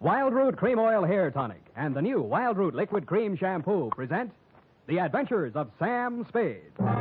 Wild Root Cream Oil Hair Tonic and the new Wild Root Liquid Cream Shampoo present The Adventures of Sam Spade. Sam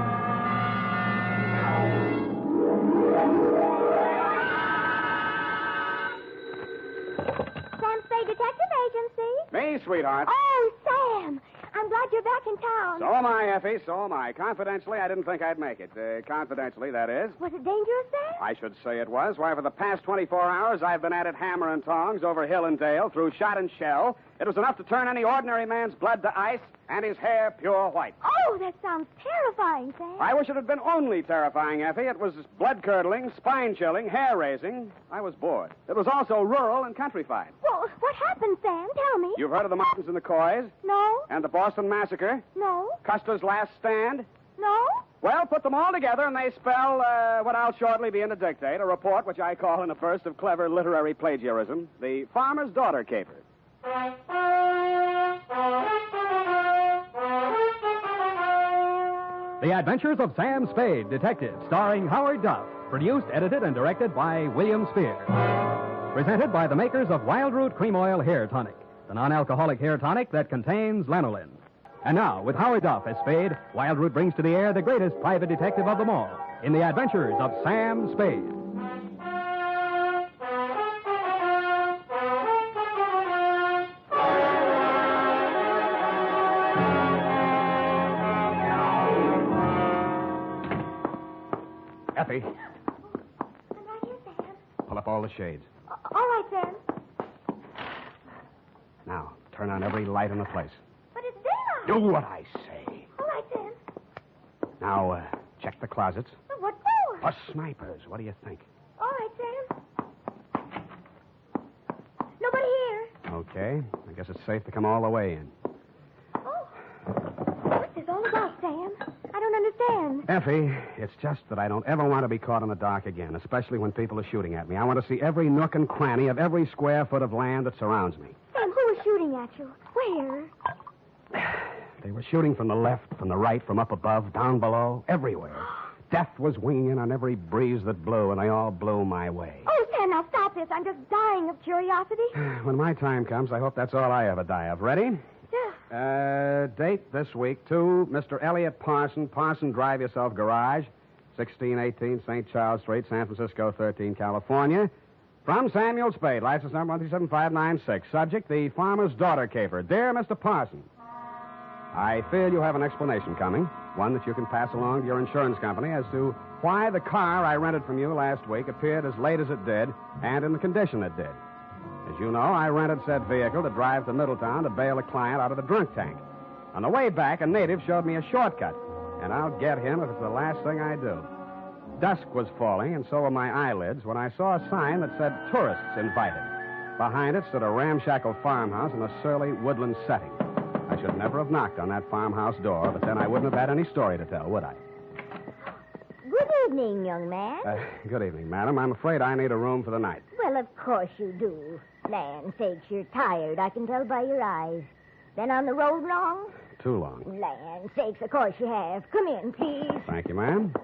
Spade Detective Agency. Me, sweetheart. Oh, Sam. I'm glad you're back in town. So am I, Effie, so am I. Confidentially, I didn't think I'd make it. Confidentially, that is. Was it dangerous, Sam? I should say it was. Why, for the past 24 hours, I've been at it hammer and tongs over hill and dale, through shot and shell. It was enough to turn any ordinary man's blood to ice and his hair pure white. Oh, that sounds terrifying, Sam. I wish it had been only terrifying, Effie. It was blood-curdling, spine-chilling, hair-raising. I was bored. It was also rural and countrified. Well, what happened, Sam? Tell me. You've heard of the Mountains and the Coys? No. And the Boston Massacre? No. Custer's Last Stand? No. Well, put them all together, and they spell what I'll shortly be in to dictate, a report which I call, in a burst of clever literary plagiarism, The Farmer's Daughter Caper. The Adventures of Sam Spade, Detective, starring Howard Duff. Produced, edited, and directed by William Spear. Presented by the makers of Wild Root Cream Oil Hair Tonic, the non-alcoholic hair tonic that contains lanolin. And now, with Howard Duff as Spade, Wild Root brings to the air the greatest private detective of them all in The Adventures of Sam Spade. Effie, I'm right here, Sam. pull up all the shades. All right, Sam. Now, turn on every light in the place. But it's daylight. Do what I say. All right, Sam. Now, check the closets. But what for? For snipers. What do you think? All right, Sam. Nobody here. Okay. I guess it's safe to come all the way in. Oh. What's this all about, Sam? I don't understand. Effie, it's just that I don't ever want to be caught in the dark again, especially when people are shooting at me. I want to see every nook and cranny of every square foot of land that surrounds me. Sam, who was shooting at you? Where? They were shooting from the left, from the right, from up above, down below, everywhere. Death was winging in on every breeze that blew, and they all blew my way. Oh, Sam, now stop this. I'm just dying of curiosity. When my time comes, I hope that's all I ever die of. Ready? Yeah. Date this week to Mr. Elliot Parson, Parson Drive Yourself Garage, 1618 St. Charles Street, San Francisco, 13, California. From Samuel Spade, license number 137596. Subject, the farmer's daughter caper. Dear Mr. Parson, I fear you have an explanation coming, one that you can pass along to your insurance company as to why the car I rented from you last week appeared as late as it did and in the condition it did. As you know, I rented said vehicle to drive to Middletown to bail a client out of the drunk tank. On the way back, a native showed me a shortcut, and I'll get him if it's the last thing I do. Dusk was falling, and so were my eyelids, when I saw a sign that said tourists invited. Behind it stood a ramshackle farmhouse in a surly woodland setting. I should never have knocked on that farmhouse door, but then I wouldn't have had any story to tell, would I? Good evening, young man. Good evening, madam. I'm afraid I need a room for the night. Well, of course you do. Land sakes, you're tired. I can tell by your eyes. Been on the road long? Too long. Land sakes, of course you have. Come in, please. Thank you, ma'am.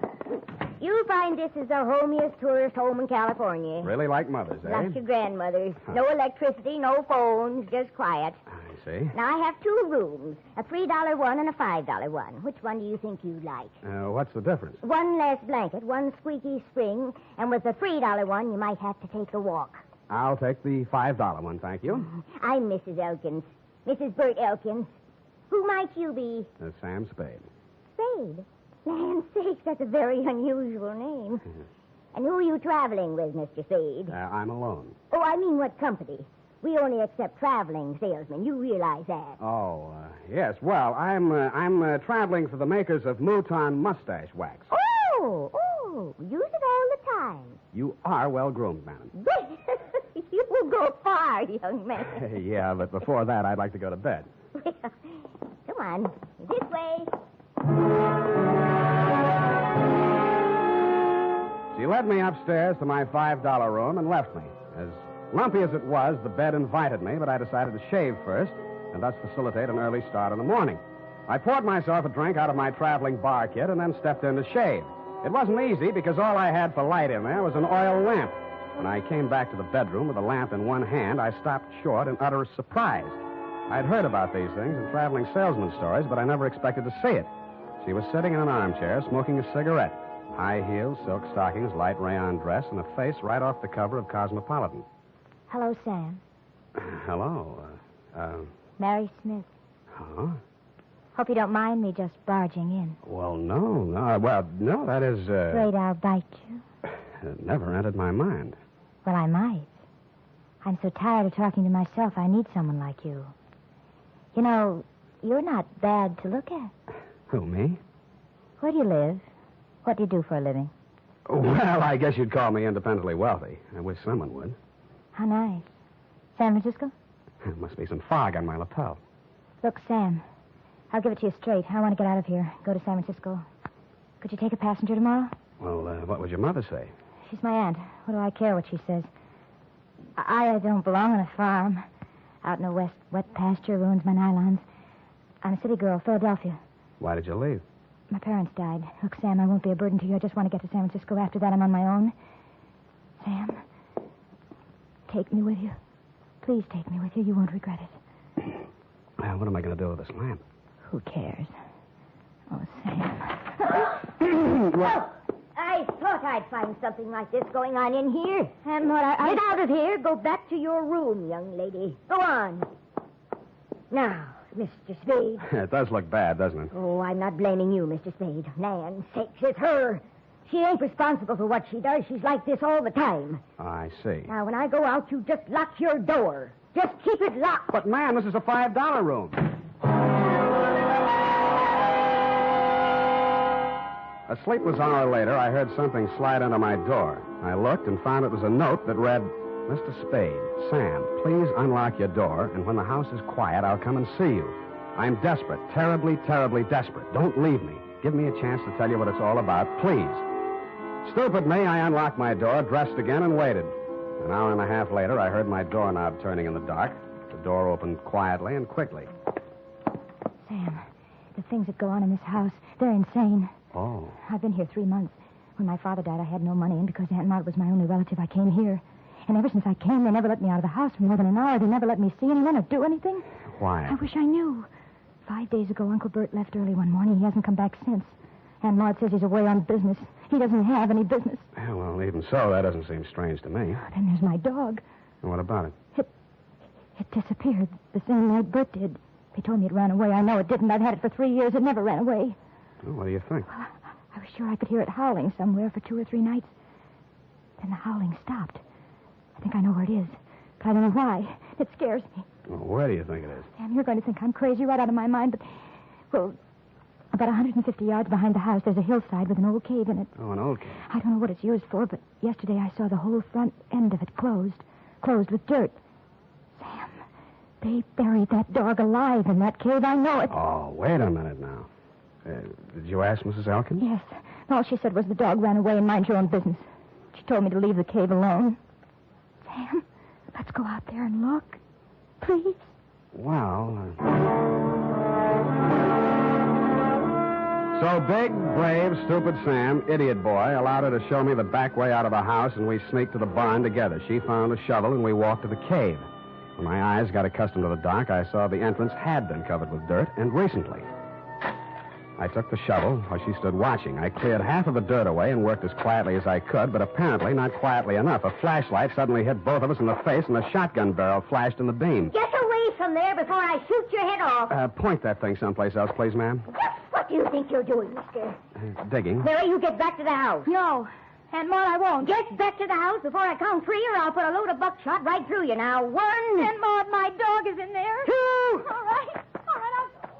You'll find this is the homiest tourist home in California. Really like mothers, eh? Like your grandmother's. No electricity, no phones, just quiet. I see. Now, I have two rooms, a $3 one and a $5 one. Which one do you think you'd like? What's the difference? One less blanket, one squeaky spring, and with the $3 one, you might have to take a walk. I'll take the $5 one, thank you. I'm Mrs. Elkins. Mrs. Bert Elkins. Who might you be? Sam Spade. Spade? Land sakes, that's a very unusual name. And who are you traveling with, Mr. Spade? I'm alone. Oh, I mean what company? We only accept traveling salesmen. You realize that. Oh, yes. Well, I'm traveling for the makers of Mouton Mustache Wax. Oh, use it all the time. You are well-groomed, madam. You will go far, young man. Yeah, but before that, I'd like to go to bed. Well, come on. This way. She led me upstairs to my $5 room and left me. As lumpy as it was, the bed invited me, but I decided to shave first and thus facilitate an early start in the morning. I poured myself a drink out of my traveling bar kit and then stepped in to shave. It wasn't easy because all I had for light in there was an oil lamp. When I came back to the bedroom with a lamp in one hand, I stopped short in utter surprise. I'd heard about these things in traveling salesman stories, but I never expected to see it. She was sitting in an armchair, smoking a cigarette. High heels, silk stockings, light rayon dress, and a face right off the cover of Cosmopolitan. Hello, Sam. Hello. Mary Smith. Huh? Hope you don't mind me just barging in. Well, no. Well, no, that is, Afraid I'll bite you? It never entered my mind. Well, I might. I'm so tired of talking to myself, I need someone like you. You know, you're not bad to look at. Who, me? Where do you live? What do you do for a living? Well, I guess you'd call me independently wealthy. I wish someone would. How nice. San Francisco? There must be some fog on my lapel. Look, Sam, I'll give it to you straight. I want to get out of here, go to San Francisco. Could you take a passenger tomorrow? Well, what would your mother say? She's my aunt. What do I care what she says? I don't belong on a farm. Out in the west, wet pasture ruins my nylons. I'm a city girl, Philadelphia. Why did you leave? My parents died. Look, Sam, I won't be a burden to you. I just want to get to San Francisco. After that, I'm on my own. Sam, take me with you. Please take me with you. You won't regret it. Well, what am I going to do with this lamp? Who cares? Oh, Sam. Well, I thought I'd find something like this going on in here. And what Get out of here. Go back to your room, young lady. Go on. Now, Mr. Spade. It does look bad, doesn't it? Oh, I'm not blaming you, Mr. Spade. Nan's sakes, it's her. She ain't responsible for what she does. She's like this all the time. I see. Now, when I go out, you just lock your door. Just keep it locked. But, ma'am, this is a $5 room. A sleepless hour later, I heard something slide under my door. I looked and found it was a note that read, Mr. Spade, Sam, please unlock your door, and when the house is quiet, I'll come and see you. I'm desperate, terribly, terribly desperate. Don't leave me. Give me a chance to tell you what it's all about, please. Stupid me, I unlocked my door, dressed again, and waited. An hour and a half later, I heard my doorknob turning in the dark. The door opened quietly and quickly. Sam, the things that go on in this house, they're insane. Oh. I've been here 3 months. When my father died, I had no money, and because Aunt Maud was my only relative, I came here. And ever since I came, they never let me out of the house for more than an hour. They never let me see anyone or do anything. Why? I wish I knew. 5 days ago, Uncle Bert left early one morning. He hasn't come back since. Aunt Maud says he's away on business. He doesn't have any business. Yeah, well, even so, that doesn't seem strange to me. Then there's my dog. And what about it? It disappeared the same night Bert did. They told me it ran away. I know it didn't. I've had it for 3 years. It never ran away. Well, what do you think? Well, I was sure I could hear it howling somewhere for 2 or 3 nights. Then the howling stopped. I think I know where it is, but I don't know why. It scares me. Well, where do you think it is? Sam, you're going to think I'm crazy right out of my mind, but, well, about 150 yards behind the house, there's a hillside with an old cave in it. Oh, an old cave. I don't know what it's used for, but yesterday I saw the whole front end of it closed with dirt. Sam, they buried that dog alive in that cave. I know it. Oh, wait a minute now. Did you ask Mrs. Elkins? Yes. All she said was the dog ran away and mind your own business. She told me to leave the cave alone. Sam, let's go out there and look. Please. Well, So big, brave, stupid Sam, idiot boy, allowed her to show me the back way out of the house, and we sneaked to the barn together. She found a shovel, and we walked to the cave. When my eyes got accustomed to the dark, I saw the entrance had been covered with dirt, and recently. I took the shovel while she stood watching. I cleared half of the dirt away and worked as quietly as I could, but apparently not quietly enough. A flashlight suddenly hit both of us in the face, and the shotgun barrel flashed in the beam. Get away from there before I shoot your head off. Point that thing someplace else, please, ma'am. What do you think you're doing, mister? Digging. Mary, you get back to the house. No. Aunt Maud, I won't. Get back to the house before I count 3, or I'll put a load of buckshot right through you. Now, 1. Aunt Maud, my dog is in there. 2. All right,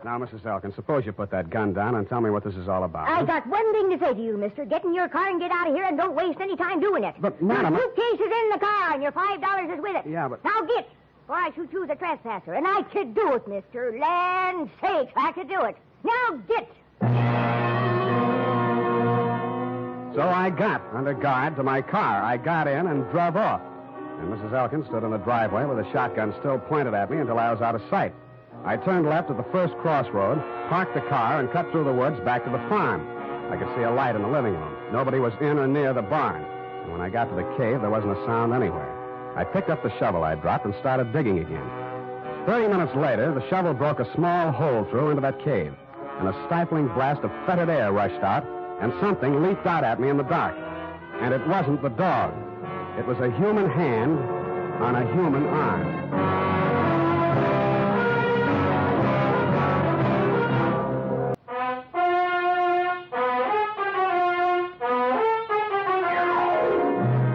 Now, Mrs. Elkins, suppose you put that gun down and tell me what this is all about. I got one thing to say to you, mister. Get in your car and get out of here, and don't waste any time doing it. But, madam... Your suitcase is in the car, and your $5 is with it. Yeah, but... Now get, or I shoot you as a trespasser. And I could do it, mister. Land sakes, I could do it. Now get. So I got, under guard, to my car. I got in and drove off. And Mrs. Elkins stood in the driveway with a shotgun still pointed at me until I was out of sight. I turned left at the first crossroad, parked the car, and cut through the woods back to the farm. I could see a light in the living room. Nobody was in or near the barn. And when I got to the cave, there wasn't a sound anywhere. I picked up the shovel I dropped and started digging again. 30 minutes later, the shovel broke a small hole through into that cave, and a stifling blast of fetid air rushed out, and something leaped out at me in the dark. And it wasn't the dog. It was a human hand on a human arm.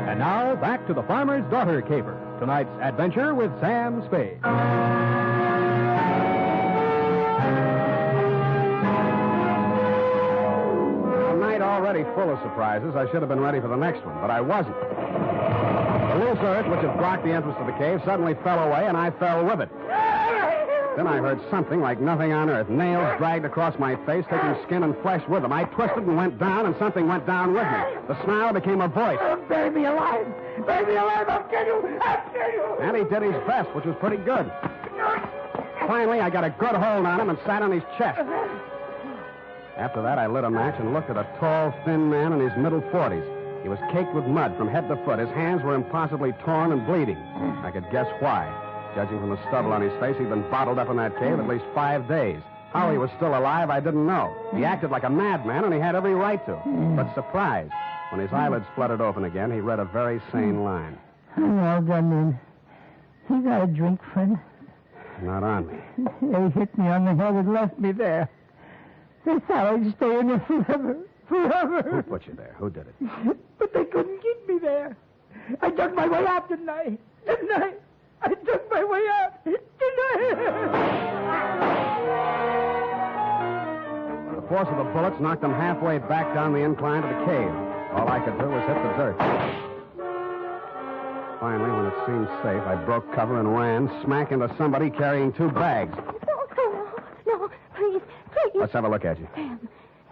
And now, back to the Farmer's Daughter Caper. Tonight's adventure with Sam Spade. A night already full of surprises. I should have been ready for the next one, but I wasn't. The loose earth, which had blocked the entrance to the cave, suddenly fell away, and I fell with it. Then I heard something like nothing on earth. Nails dragged across my face, taking skin and flesh with them. I twisted and went down, and something went down with me. The snarl became a voice. Bury me alive! Bury me alive! I'll kill you! I'll kill you! And he did his best, which was pretty good. Finally, I got a good hold on him and sat on his chest. After that, I lit a match and looked at a tall, thin man in his middle 40s. He was caked with mud from head to foot. His hands were impossibly torn and bleeding. I could guess why. Judging from the stubble on his face, he'd been bottled up in that cave at least 5 days. How he was still alive, I didn't know. He acted like a madman, and he had every right to. But surprise, when his eyelids fluttered open again, he read a very sane line. I'm all done in. You got a drink, friend? Not on me. They hit me on the head and left me there. They thought I'd stay in there forever. Forever. Who put you there? Who did it? But they couldn't keep me there. I dug my way out, didn't I? Didn't I? I dug my way out, didn't I? The force of the bullets knocked him halfway back down the incline to the cave. All I could do was hit the dirt. Finally, when it seemed safe, I broke cover and ran smack into somebody carrying 2 bags. No, please. Let's have a look at you. Sam,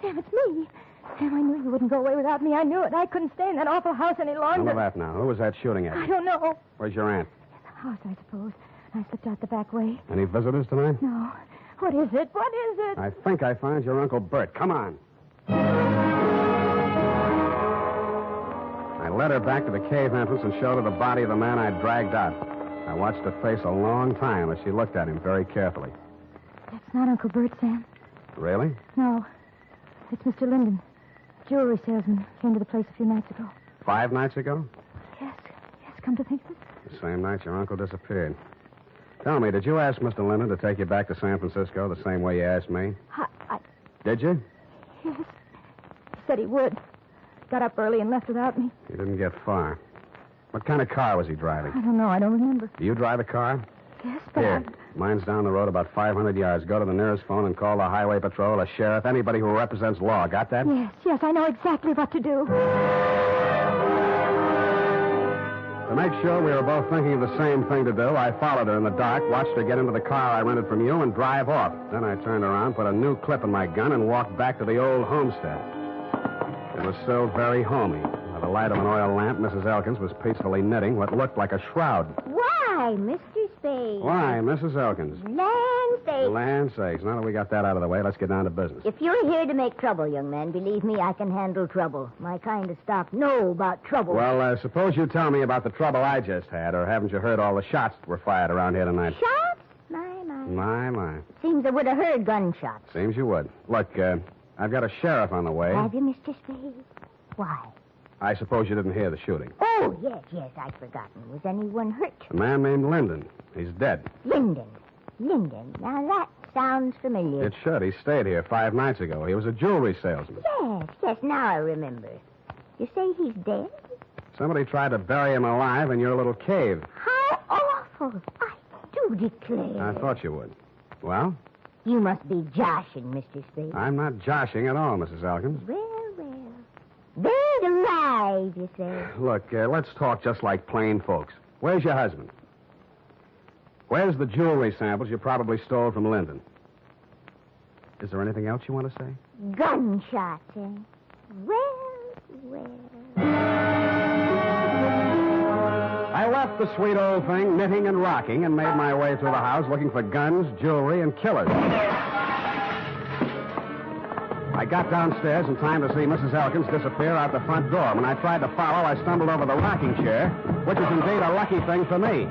it's me. Sam, I knew you wouldn't go away without me. I knew it. I couldn't stay in that awful house any longer. None of that now. Who was that shooting at I you? don't know. Where's your aunt? In the house, I suppose. I slipped out the back way. Any visitors tonight? No. What is it? What is it? I think I found your Uncle Bert. Come on. I led her back to the cave entrance and showed her the body of the man I'd dragged out. I watched her face a long time as she looked at him very carefully. That's not Uncle Bert, Sam. Really? No. It's Mr. Linden. Jewelry salesman. Came to the place a few nights ago. 5 nights ago? Yes, come to think of it. The same night your uncle disappeared. Tell me, did you ask Mr. Linden to take you back to San Francisco the same way you asked me? I... Did you? Yes. He said he would. Got up early and left without me. He didn't get far. What kind of car was he driving? I don't know. I don't remember. Do you drive a car? Yes, but Here. Mine's down the road about 500 yards. Go to the nearest phone and call the highway patrol, a sheriff, anybody who represents law. Got that? Yes, I know exactly what to do. To make sure we were both thinking of the same thing to do, I followed her in the dark, watched her get into the car I rented from you, and drive off. Then I turned around, put a new clip in my gun, and walked back to the old homestead. It was still very homey. By the light of an oil lamp, Mrs. Elkins was peacefully knitting what looked like a shroud. Why, Mr. Spade? Why, Mrs. Elkins? Land sakes. Land sakes. Now that we got that out of the way, let's get down to business. If you're here to make trouble, young man, believe me, I can handle trouble. My kind of stock know about trouble. Well, suppose you tell me about the trouble I just had, or haven't you heard all the shots that were fired around here tonight? Shots? My. Seems I would have heard gunshots. Seems you would. Look, I've got a sheriff on the way. Have you, Mr. Spade? Why? I suppose you didn't hear the shooting. Oh, yes, I'd forgotten. Was anyone hurt? A man named Linden. He's dead. Linden. Now, that sounds familiar. It should. He stayed here 5 nights ago. He was a jewelry salesman. Yes, now I remember. You say he's dead? Somebody tried to bury him alive in your little cave. How awful. I do declare. I thought you would. Well? You must be joshing, Mr. Spade. I'm not joshing at all, Mrs. Elkins. Well. Buried alive, you say? Look, let's talk just like plain folks. Where's your husband? Where's the jewelry samples you probably stole from Linden? Is there anything else you want to say? Gunshots, eh? Well. I left the sweet old thing knitting and rocking and made my way through the house looking for guns, jewelry, and killers. I got downstairs in time to see Mrs. Elkins disappear out the front door. When I tried to follow, I stumbled over the rocking chair, which is indeed a lucky thing for me.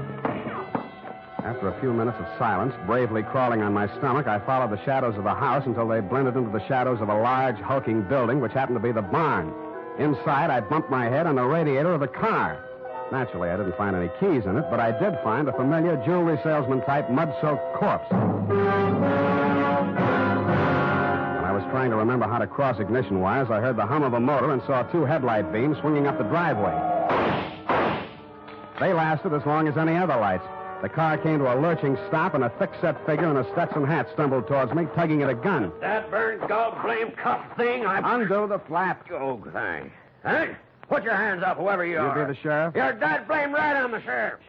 After a few minutes of silence, bravely crawling on my stomach, I followed the shadows of the house until they blended into the shadows of a large, hulking building, which happened to be the barn. Inside, I bumped my head on the radiator of the car. Naturally, I didn't find any keys in it, but I did find a familiar jewelry salesman-type mud-soaked corpse. When I was trying to remember how to cross ignition wires, I heard the hum of a motor and saw 2 headlight beams swinging up the driveway. They lasted as long as any other lights. The car came to a lurching stop, and a thick-set figure in a Stetson hat stumbled towards me, tugging at a gun. That burned gall-blame cuff thing, Undo the flap. Oh, thanks. Huh? Put your hands up, whoever you are. You be the sheriff? You're dead blame right on the sheriff.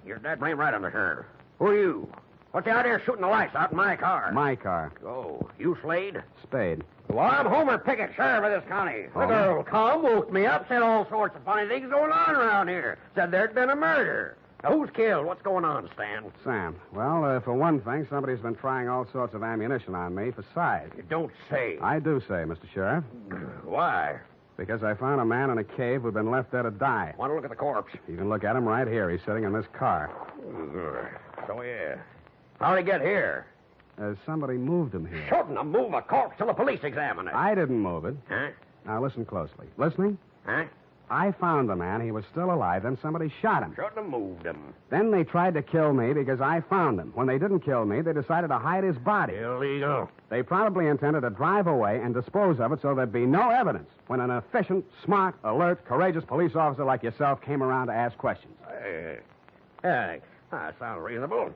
You're dead blame right on the sheriff. Who are you? What's the idea of shooting the lights out in my car? My car. Oh, you Slade? Spade. Well, I'm Homer Pickett, sheriff of this county. The Homer? girl come, woke me up, said all sorts of funny things going on around here. Said there'd been a murder. Now, who's killed? What's going on, Stan? Sam. Well, for one thing, somebody's been trying all sorts of ammunition on me for size. You don't say. I do say, Mr. Sheriff. Why? Because I found a man in a cave who'd been left there to die. Want to look at the corpse? You can look at him right here. He's sitting in this car. So, yeah. How'd he get here? Somebody moved him here. Shouldn't have moved a corpse till the police examine it. I didn't move it. Huh? Now, listen closely. Listening? Huh? I found the man. He was still alive. Then somebody shot him. Shouldn't have moved him. Then they tried to kill me because I found him. When they didn't kill me, they decided to hide his body. Illegal. They probably intended to drive away and dispose of it so there'd be no evidence when an efficient, smart, alert, courageous police officer like yourself came around to ask questions. That sounds reasonable.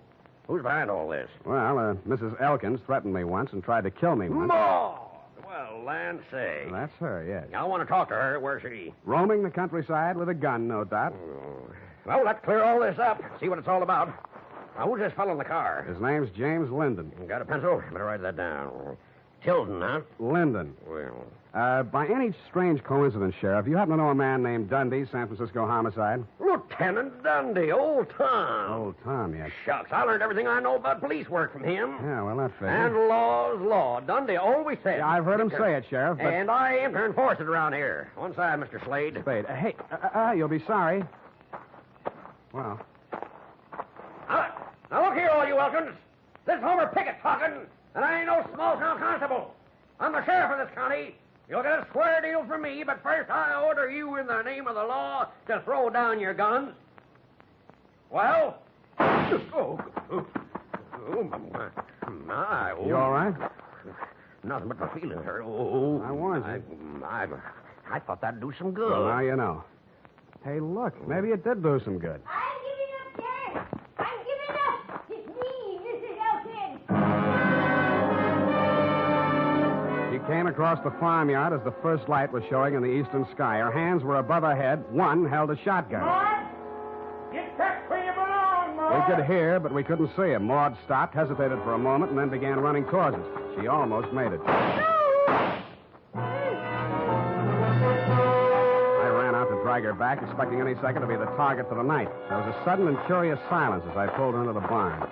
Who's behind all this? Well, Mrs. Elkins threatened me once and tried to kill me once. More! Well, land say. Well, that's her, yes. I want to talk to her. Where's she? Roaming the countryside with a gun, no doubt. Well, let's clear all this up. See what it's all about. Now, who's this fellow in the car? His name's James Linden. Got a pencil? Better write that down. Tilden, huh? Linden. Well, By any strange coincidence, Sheriff, you happen to know a man named Dundee, San Francisco homicide? Lieutenant Dundee, old Tom. Old Tom, yes. Shucks, I learned everything I know about police work from him. Yeah, well, that figures. And law's law. Dundee always said. Yeah, I've heard him say it, Sheriff, but... And I aim to enforce it around here. One side, Mr. Slade. Spade. Hey, you'll be sorry. Well, Now, look here, all you Elkins. This is Homer Pickett talking, and I ain't no small-town constable. I'm the sheriff of this county. You'll get a square deal from me, but first I order you in the name of the law to throw down your guns. Well? My. you all right? Nothing but my feelings hurt. Oh, I warned you. I thought that'd do some good. Well, now you know. Hey, look, maybe it did do some good. I'm giving up, Sheriff. I'm giving up. It's me, Mrs. Elkins. She came across the farmyard as the first light was showing in the eastern sky. Her hands were above her head. One held a shotgun. Get back where you belong, We could hear, but we couldn't see him. Maud stopped, hesitated for a moment, and then began running towards us. She almost made it. Drag her back, expecting any second to be the target for the night. There was a sudden and curious silence as I pulled her into the barn.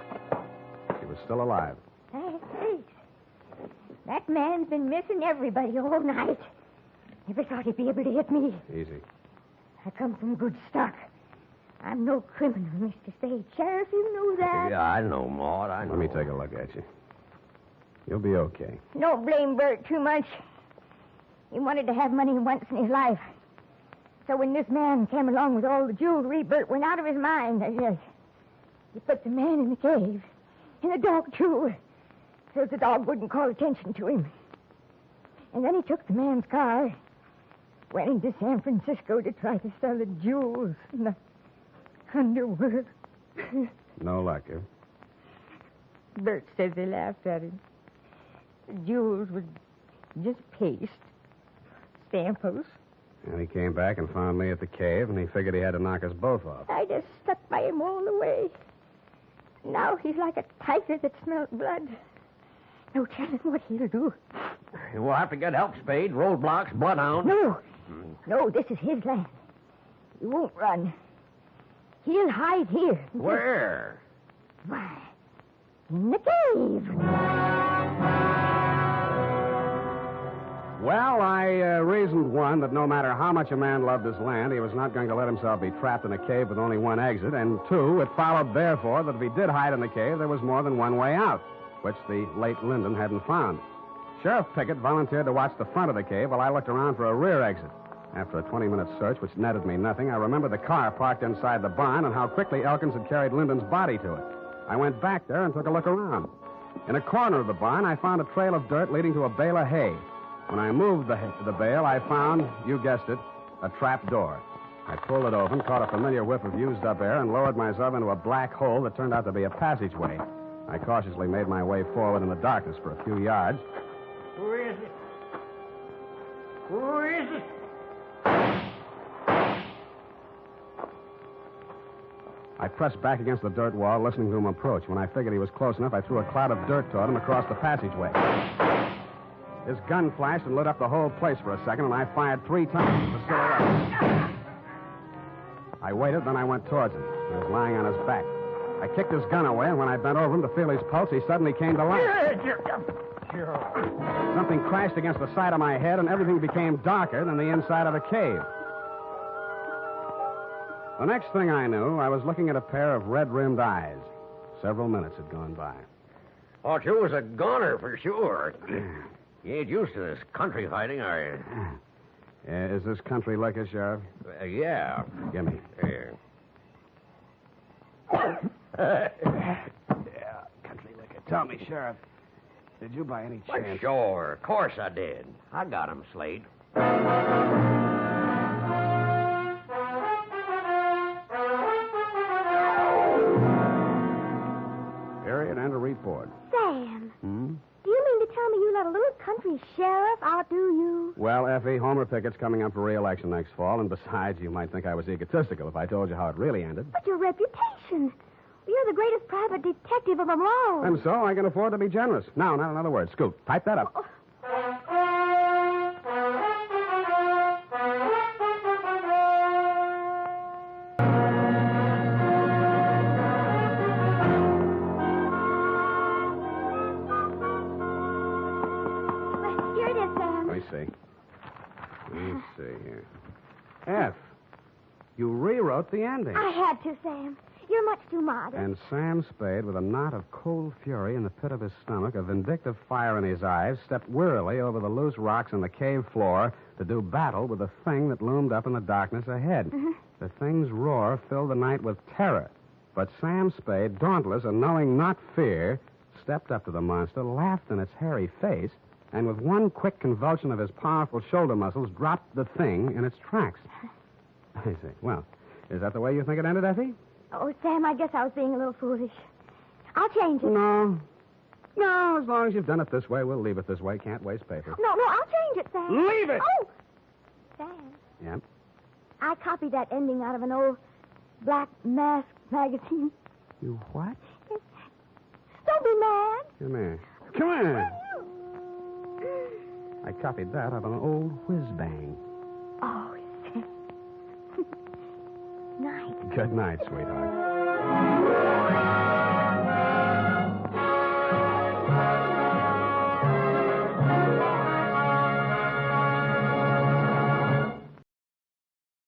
She was still alive. Hey, that man's been missing everybody all night. Never thought he'd be able to hit me. Easy. I come from good stock. I'm no criminal, Mr. Spade. Sheriff, you know that. Yeah, I know, Maud. I know. Let me take a look at you. You'll be okay. No blame Bert too much. He wanted to have money once in his life. So when this man came along with all the jewelry, Bert went out of his mind. He put the man in the cave. And the dog, too. So the dog wouldn't call attention to him. And then he took the man's car, went into San Francisco to try to sell the jewels in the underworld. No luck, eh? Bert says they laughed at him. The jewels were just paste, samples. And he came back and found me at the cave, and he figured he had to knock us both off. I just stuck by him all the way. Now he's like a tiger that smelled blood. No telling what he'll do. We'll have to get help, Spade. Roadblocks, bloodhound. No, this is his land. He won't run. He'll hide here. Where? Why, in the cave. Well, I reasoned, one, that no matter how much a man loved his land, he was not going to let himself be trapped in a cave with only one exit. And two, it followed, therefore, that if he did hide in the cave, there was more than one way out, which the late Lyndon hadn't found. Sheriff Pickett volunteered to watch the front of the cave while I looked around for a rear exit. After a 20-minute search, which netted me nothing, I remembered the car parked inside the barn and how quickly Elkins had carried Lyndon's body to it. I went back there and took a look around. In a corner of the barn, I found a trail of dirt leading to a bale of hay. When I moved the bale, I found, you guessed it, a trap door. I pulled it open, caught a familiar whiff of used-up air, and lowered myself into a black hole that turned out to be a passageway. I cautiously made my way forward in the darkness for a few yards. Who is it? Who is it? I pressed back against the dirt wall, listening to him approach. When I figured he was close enough, I threw a cloud of dirt toward him across the passageway. His gun flashed and lit up the whole place for a second, and I fired 3 times at the silhouette. I waited, then I went towards him. He was lying on his back. I kicked his gun away, and when I bent over him to feel his pulse, he suddenly came to life. Something crashed against the side of my head, and everything became darker than the inside of the cave. The next thing I knew, I was looking at a pair of red-rimmed eyes. Several minutes had gone by. Thought you was a goner for sure. You ain't used to this country fighting, are you? Is this country liquor, Sheriff? Yeah. Give me. Here. Yeah, country liquor. Tell me, Sheriff, did you by any Why, chance... sure. Of course I did. I got him, Slade. Period and a report. Sam, Hmm? do you mean to tell me you let a little country sheriff outdo you? Well, Effie, Homer Pickett's coming up for re-election next fall, and besides, you might think I was egotistical if I told you how it really ended. But your reputation. You're the greatest private detective of them all. And so I can afford to be generous. Now, not another word. Scoot, type that up. Here it is, Sam. Let me see. Let's see here. F, you rewrote the ending. I had to, Sam. You're much too modest. And Sam Spade, with a knot of cold fury in the pit of his stomach, a vindictive fire in his eyes, stepped wearily over the loose rocks on the cave floor to do battle with the thing that loomed up in the darkness ahead. Mm-hmm. The thing's roar filled the night with terror. But Sam Spade, dauntless and knowing not fear, stepped up to the monster, laughed in its hairy face, and with one quick convulsion of his powerful shoulder muscles, dropped the thing in its tracks. I see. Well, is that the way you think it ended, Effie? Oh, Sam, I guess I was being a little foolish. I'll change it. No. No, as long as you've done it this way, we'll leave it this way. Can't waste paper. No, I'll change it, Sam. Leave it! Oh! Sam, Yep. I copied that ending out of an old Black Mask magazine. You what? Don't be mad. Come here. Come here. I copied that out of an old whiz-bang. Oh, Sam. Night. Good night, sweetheart.